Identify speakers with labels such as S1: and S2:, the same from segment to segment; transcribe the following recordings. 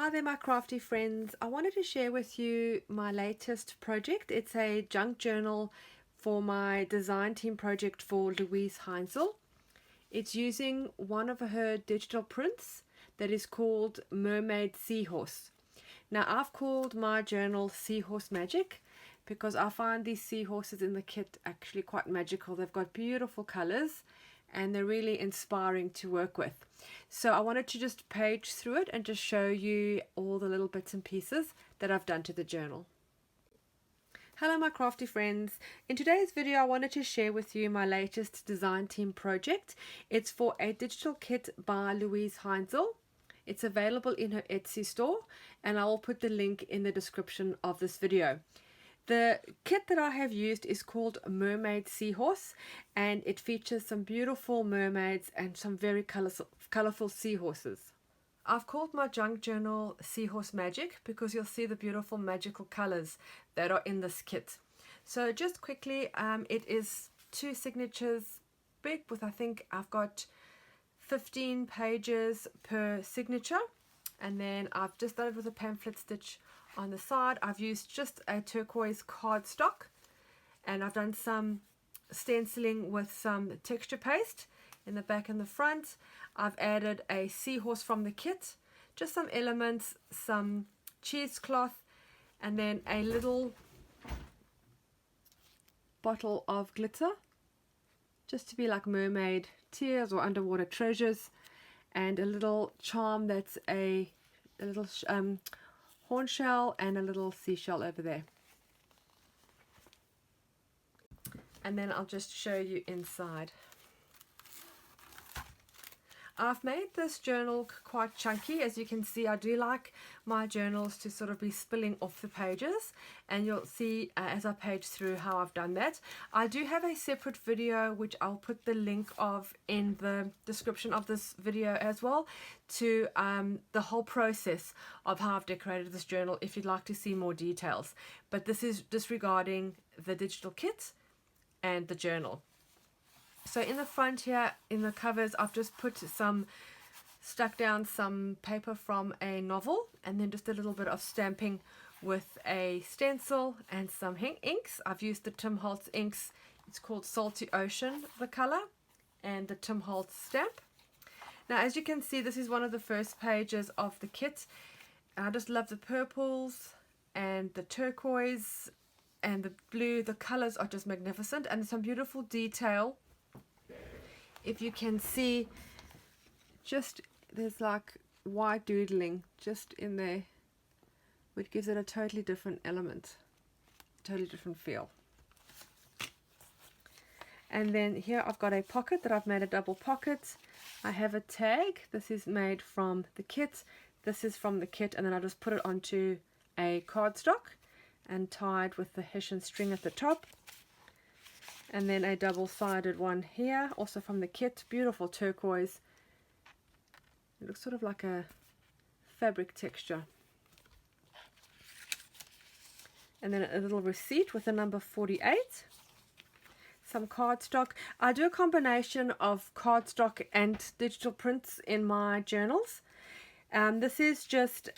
S1: Hi there my crafty friends. I wanted to share with you my latest project. It's a junk journal for my design team project for Luise Heinzl. It's using one of her digital prints that is called Mermaid Seahorse. Now I've called my journal Seahorse Magic because I find these seahorses in the kit actually quite magical. They've got beautiful colors and they're really inspiring to work with. So I wanted to just page through it and just show you all the little bits and pieces that I've done to the journal. Hello my crafty friends. In today's video I wanted to share with you my latest design team project. It's for a digital kit by Luise Heinzl. It's available in her Etsy store and I will put the link in the description of this video. The kit that I have used is called Mermaid Seahorse and it features some beautiful mermaids and some very colorful seahorses. I've called my junk journal Seahorse Magic because you'll see the beautiful magical colors that are in this kit. So just quickly, it is 2 signatures big with I think I've got 15 pages per signature, and then I've just done it with a pamphlet stitch on the side. I've used just a turquoise cardstock and I've done some stenciling with some texture paste in the back and the front. I've added a seahorse from the kit, just some elements, some cheesecloth, and then a little bottle of glitter just to be like mermaid tears or underwater treasures, and a little charm that's a little horn shell and a little seashell over there. And then I'll just show you inside. I've made this journal quite chunky. As you can see, I do like my journals to sort of be spilling off the pages, and you'll see as I page through how I've done that. I do have a separate video which I'll put the link of in the description of this video as well, to the whole process of how I've decorated this journal if you'd like to see more details. But this is disregarding the digital kit and the journal. So in the front here, in the covers, I've just stuck down some paper from a novel, and then just a little bit of stamping with a stencil and some inks. I've used the Tim Holtz inks. It's called Salty Ocean, the color, and the Tim Holtz stamp. Now as you can see, this is one of the first pages of the kit. I just love the purples and the turquoise and the blue. The colors are just magnificent, and some beautiful detail. If you can see, just there's like white doodling just in there, which gives it a totally different element, totally different feel. And then here I've got a pocket that I've made a double pocket. I have a tag. This is made from the kit. This is from the kit, and then I just put it onto a cardstock and tied with the Hessian string at the top. And then a double-sided one here, also from the kit, beautiful turquoise. It looks sort of like a fabric texture. And then a little receipt with the number 48. Some cardstock. I do a combination of cardstock and digital prints in my journals. This is just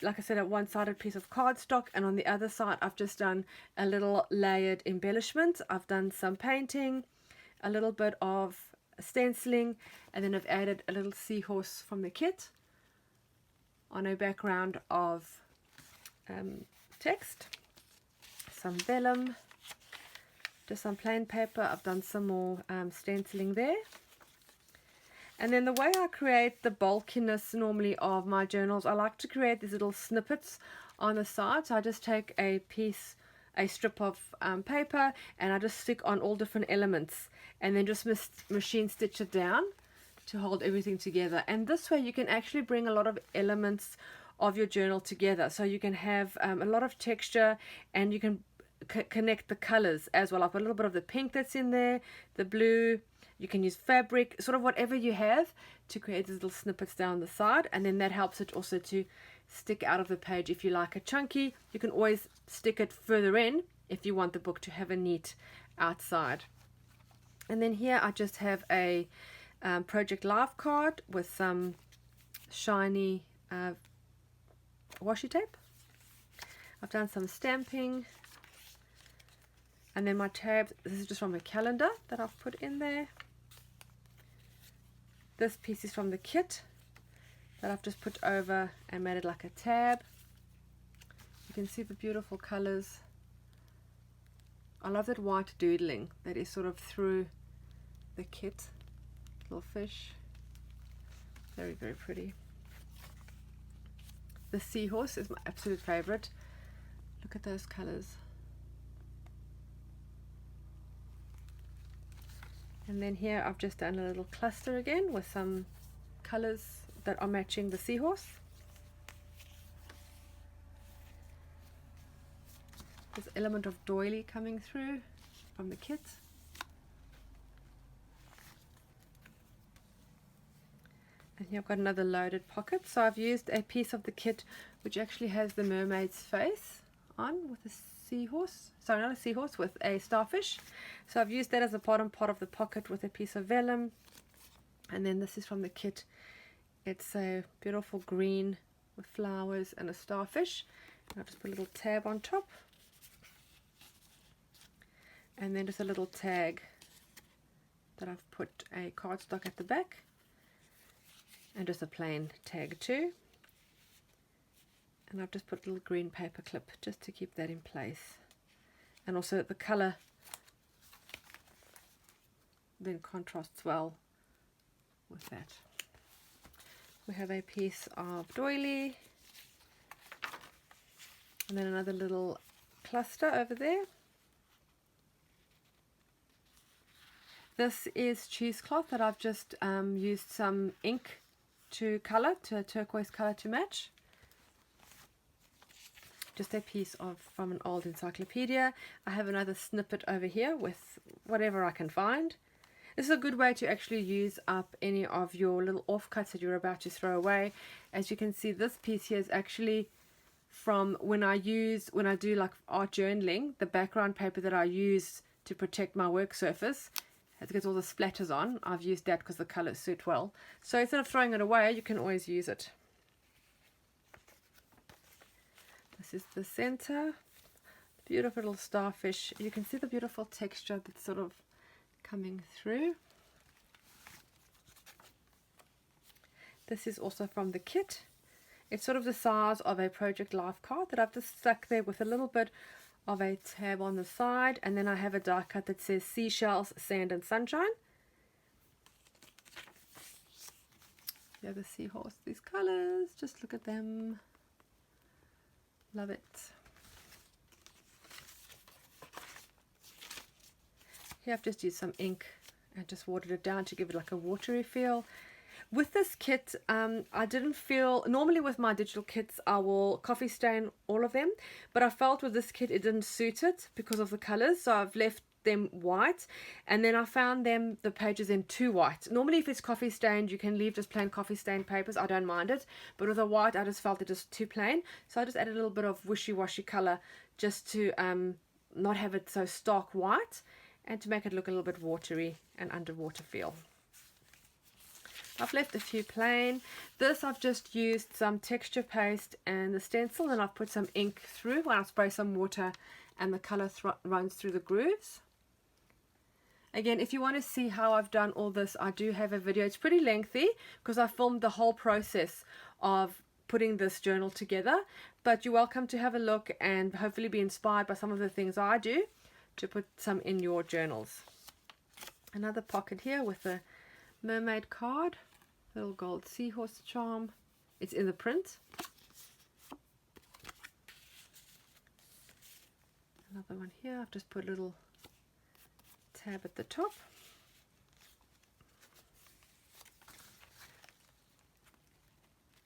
S1: like I said, a one-sided piece of cardstock, and on the other side I've just done a little layered embellishment. I've done some painting, a little bit of stenciling, and then I've added a little seahorse from the kit on a background of text, some vellum, just some plain paper. I've done some more stenciling there. And then the way I create the bulkiness normally of my journals, I like to create these little snippets on the side. So I just take a strip of paper, and I just stick on all different elements, and then just machine stitch it down to hold everything together. And this way you can actually bring a lot of elements of your journal together. So you can have a lot of texture, and you can connect the colors as well. I've got a little bit of the pink that's in there, the blue. You can use fabric, sort of whatever you have, to create these little snippets down the side, and then that helps it also to stick out of the page. If you like a chunky, you can always stick it further in if you want the book to have a neat outside. And then here I just have a Project Life card with some shiny washi tape. I've done some stamping. And then my tabs, this is just from a calendar that I've put in there. This piece is from the kit that I've just put over and made it like a tab. You can see the beautiful colors. I love that white doodling that is sort of through the kit. Little fish. Very, very pretty. The seahorse is my absolute favorite. Look at those colors. And then here I've just done a little cluster again with some colors that are matching the seahorse. This element of doily coming through from the kit. And here I've got another loaded pocket. So I've used a piece of the kit which actually has the mermaid's face on with a seahorse. Sorry, not a seahorse, with a starfish. So I've used that as a bottom part of the pocket with a piece of vellum. And then this is from the kit. It's a beautiful green with flowers and a starfish. And I've just put a little tab on top. And then just a little tag that I've put a cardstock at the back. And just a plain tag too. And I've just put a little green paper clip just to keep that in place. And also the colour then contrasts well with that. We have a piece of doily. And then another little cluster over there. This is cheesecloth that I've just used some ink to colour, to a turquoise colour to match. Just a piece of from an old encyclopedia. I have another snippet over here with whatever I can find. This is a good way to actually use up any of your little offcuts that you're about to throw away. As you can see, this piece here is actually from when I do like art journaling, the background paper that I use to protect my work surface. It gets all the splatters on. I've used that because the colours suit well. So instead of throwing it away, you can always use it. This is the center. Beautiful little starfish. You can see the beautiful texture that's sort of coming through. This is also from the kit. It's sort of the size of a Project Life card that I've just stuck there with a little bit of a tab on the side, and then I have a die cut that says seashells, sand and sunshine. Yeah, the seahorse, these colors, just look at them. Love it. Here I've just used some ink and just watered it down to give it like a watery feel. With this kit, I didn't feel, normally with my digital kits I will coffee stain all of them, but I felt with this kit it didn't suit it because of the colors, so I've left them white, and then I found the pages in too white. Normally if it's coffee stained you can leave just plain coffee stained papers, I don't mind it, but with a white I just felt it was too plain, so I just added a little bit of wishy-washy color just to not have it so stark white and to make it look a little bit watery and underwater feel. I've left a few plain. This I've just used some texture paste and the stencil, and I've put some ink through when I spray some water and the colour runs through the grooves. Again, if you want to see how I've done all this, I do have a video. It's pretty lengthy because I filmed the whole process of putting this journal together, but you're welcome to have a look and hopefully be inspired by some of the things I do to put some in your journals. Another pocket here with a mermaid card, little gold seahorse charm. It's in the print. Another one here. I've just put a little tab at the top.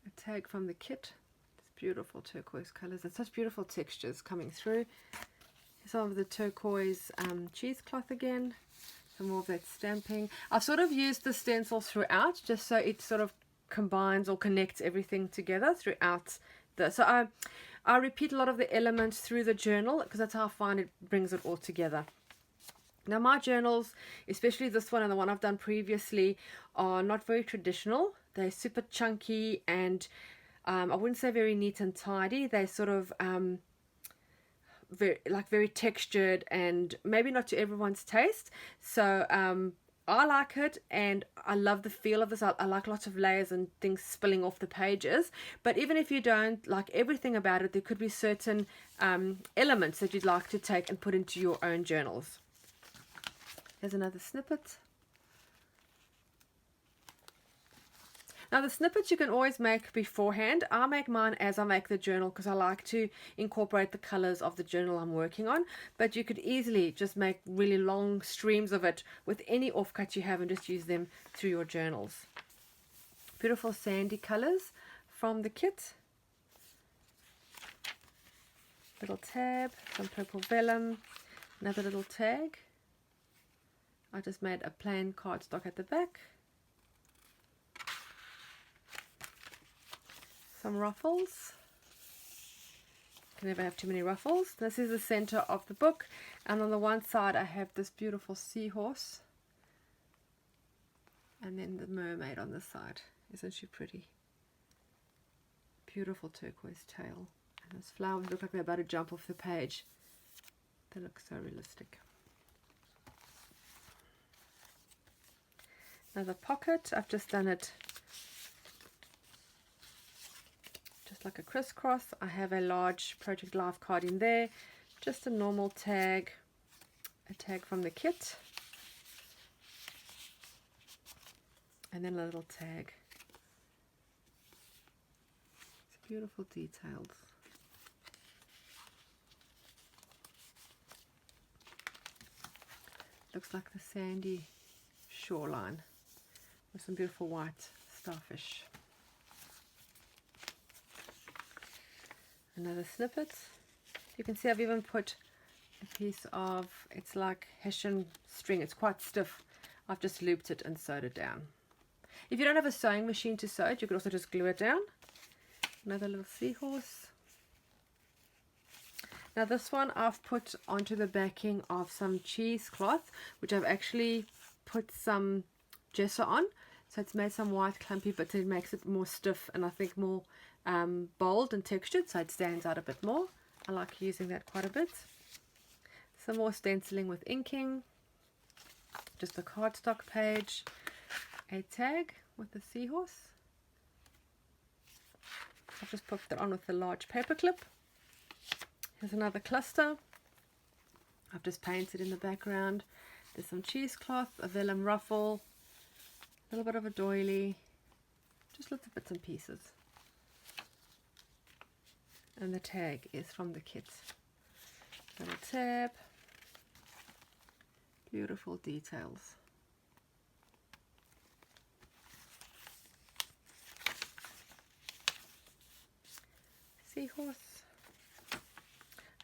S1: A tag from the kit. It's beautiful turquoise colors and such beautiful textures coming through. Some of the turquoise cheesecloth again. Some more of that stamping. I've sort of used the stencil throughout just so it sort of combines or connects everything together throughout. So I repeat a lot of the elements through the journal because that's how I find it brings it all together. Now my journals, especially this one and the one I've done previously, are not very traditional. They're super chunky and I wouldn't say very neat and tidy. They're sort of very textured and maybe not to everyone's taste. So I like it, and I love the feel of this. I like lots of layers and things spilling off the pages. But even if you don't like everything about it, there could be certain elements that you'd like to take and put into your own journals. Here's another snippet. Now the snippets you can always make beforehand. I make mine as I make the journal because I like to incorporate the colors of the journal I'm working on. But you could easily just make really long streams of it with any offcuts you have and just use them through your journals. Beautiful sandy colors from the kit. Little tab, some purple vellum, another little tag. I just made a plain cardstock at the back. Some ruffles. Can never have too many ruffles. This is the center of the book, and on the one side I have this beautiful seahorse, and then the mermaid on this side. Isn't she pretty? Beautiful turquoise tail, and those flowers look like they're about to jump off the page. They look so realistic. Another pocket. I've just done it like a crisscross. I have a large Project Life card in there, just a normal tag, a tag from the kit, and then a little tag. It's beautiful details. Looks like the sandy shoreline with some beautiful white starfish. Another snippet. You can see I've even put a piece of, it's like Hessian string. It's quite stiff. I've just looped it and sewed it down. If you don't have a sewing machine to sew it, you could also just glue it down. Another little seahorse. Now this one I've put onto the backing of some cheesecloth, which I've actually put some gesso on. So it's made some white clumpy bits. It makes it more stiff and I think more bold and textured, so it stands out a bit more. I like using that quite a bit. Some more stenciling with inking. Just a cardstock page. A tag with the seahorse. I've just put that on with a large paper clip. Here's another cluster. I've just painted in the background. There's some cheesecloth, a vellum ruffle, a little bit of a doily, just lots of bits and pieces. And the tag is from the kit. Little tab, beautiful details. Seahorse.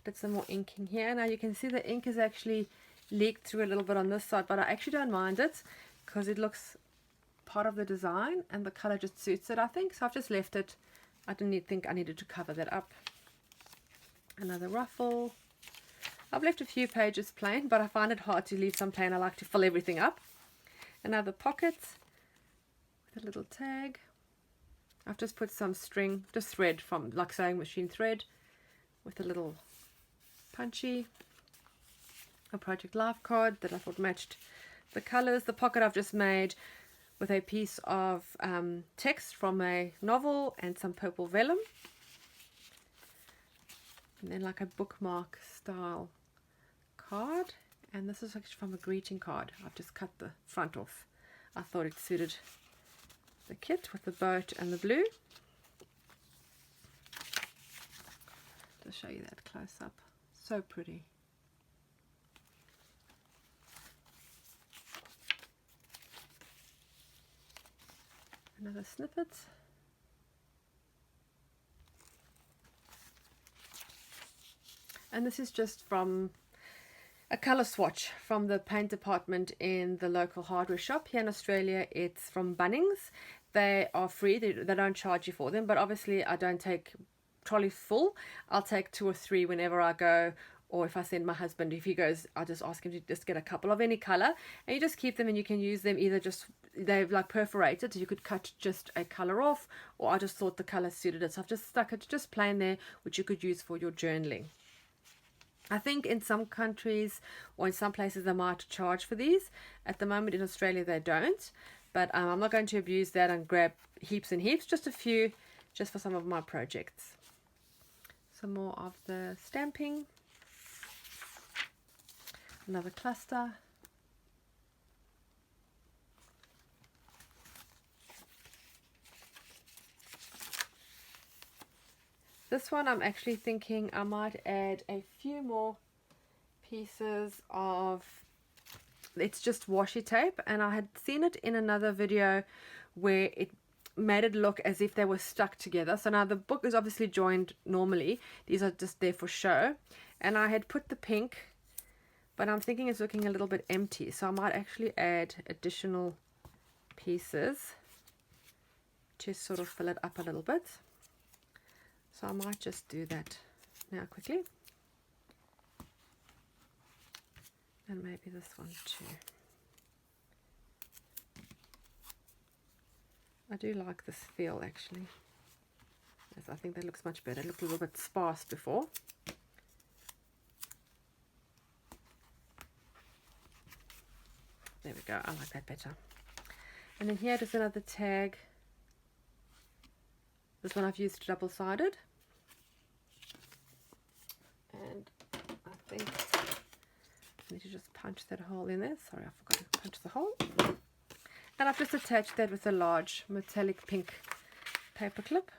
S1: Did some more inking here. Now you can see the ink is actually leaked through a little bit on this side, but I actually don't mind it because it looks part of the design and the color just suits it, I think. So I've just left it. I didn't think I needed to cover that up. Another ruffle. I've left a few pages plain, but I find it hard to leave some plain. I like to fill everything up. Another pocket with a little tag. I've just put some string, just thread from like sewing machine thread with a little punchy. A Project Life card that I thought matched the colors. The pocket I've just made with a piece of text from a novel and some purple vellum. And then like a bookmark style card. And this is actually from a greeting card. I've just cut the front off. I thought it suited the kit with the boat and the blue. Just show you that close up. So pretty. Another snippet. And this is just from a color swatch from the paint department in the local hardware shop. Here in Australia, it's from Bunnings. They are free. They don't charge you for them, but obviously I don't take trolleys full. I'll take 2 or 3 whenever I go, or if I send my husband, if he goes, I'll just ask him to just get a couple of any color, and you just keep them, and you can use them either just, they're like perforated, so you could cut just a color off, or I just thought the color suited it, so I've just stuck it just plain there, which you could use for your journaling. I think in some countries or in some places they might charge for these. At the moment in Australia they don't, but I'm not going to abuse that and grab heaps and heaps, just a few, just for some of my projects. Some more of the stamping. Another cluster. This one I'm actually thinking I might add a few more pieces of, it's just washi tape, and I had seen it in another video where it made it look as if they were stuck together. So now the book is obviously joined normally, these are just there for show, and I had put the pink, but I'm thinking it's looking a little bit empty, so I might actually add additional pieces to sort of fill it up a little bit. So I might just do that now quickly, and maybe this one too. I do like this feel actually. Yes, I think that looks much better. It looked a little bit sparse before. There we go, I like that better. And then here is another tag. This one I've used double-sided. And I think I need to just punch that hole in there. Sorry, I forgot to punch the hole. And I've just attached that with a large metallic pink paper clip,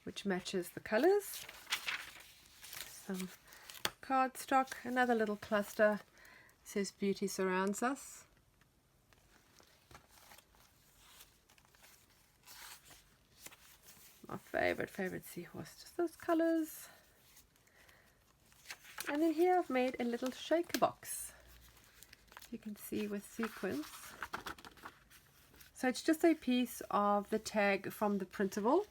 S1: which matches the colors. Some cardstock, another little cluster. Says beauty surrounds us. My favorite seahorse, just those colors. And then here I've made a little shaker box, you can see, with sequins. So it's just a piece of the tag from the printable,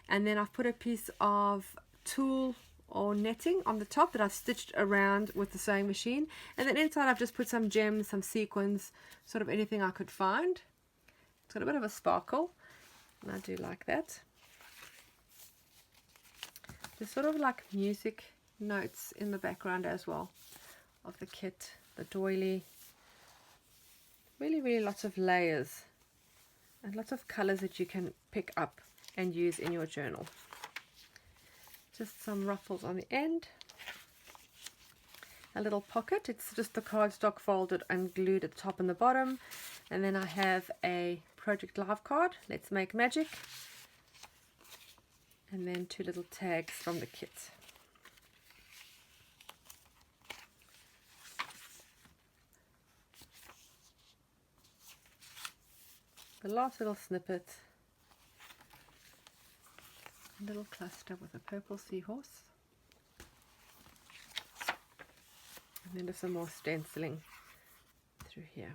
S1: and then I've put a piece of tulle or netting on the top that I've stitched around with the sewing machine, and then inside I've just put some gems, some sequins, sort of anything I could find. It's got a bit of a sparkle, and I do like that. There's sort of like music notes in the background as well of the kit, the doily. Really lots of layers and lots of colors that you can pick up and use in your journal. Just some ruffles on the end, a little pocket. It's just the cardstock folded and glued at the top and the bottom, and then I have a Project Live card, Let's Make Magic, and then two little tags from the kit. The last little snippet, a little cluster with a purple seahorse, and then there's some more stenciling through here.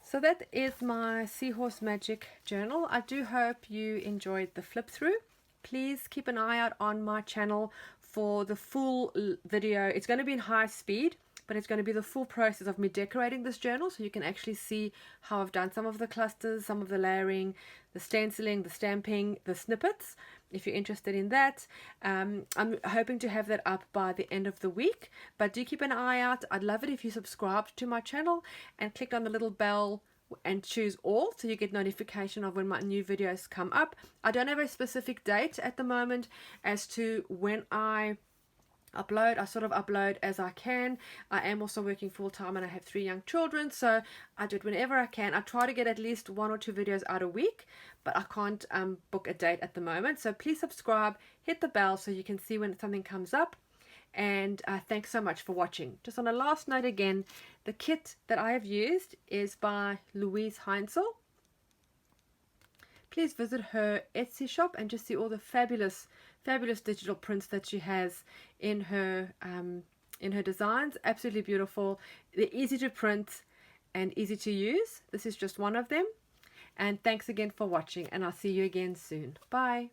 S1: So that is my Seahorse Magic journal. I do hope you enjoyed the flip through. Please keep an eye out on my channel for the full video. It's going to be in high speed, but it's going to be the full process of me decorating this journal, so you can actually see how I've done some of the clusters, some of the layering, the stenciling, the stamping, the snippets, if you're interested in that. I'm hoping to have that up by the end of the week, but do keep an eye out. I'd love it if you subscribed to my channel and clicked on the little bell and choose all, so you get notification of when my new videos come up. I don't have a specific date at the moment as to when I upload. I sort of upload as I can. I am also working full-time and I have 3 young children, so I do it whenever I can. I try to get at least 1 or 2 videos out a week, but I can't book a date at the moment. So please subscribe, hit the bell so you can see when something comes up, and thanks so much for watching. Just on a last note again, the kit that I have used is by Luise Heinzl. Please visit her Etsy shop and just see all the fabulous digital prints that she has in her designs. Absolutely beautiful. They're easy to print and easy to use. This is just one of them. And thanks again for watching, and I'll see you again soon. Bye.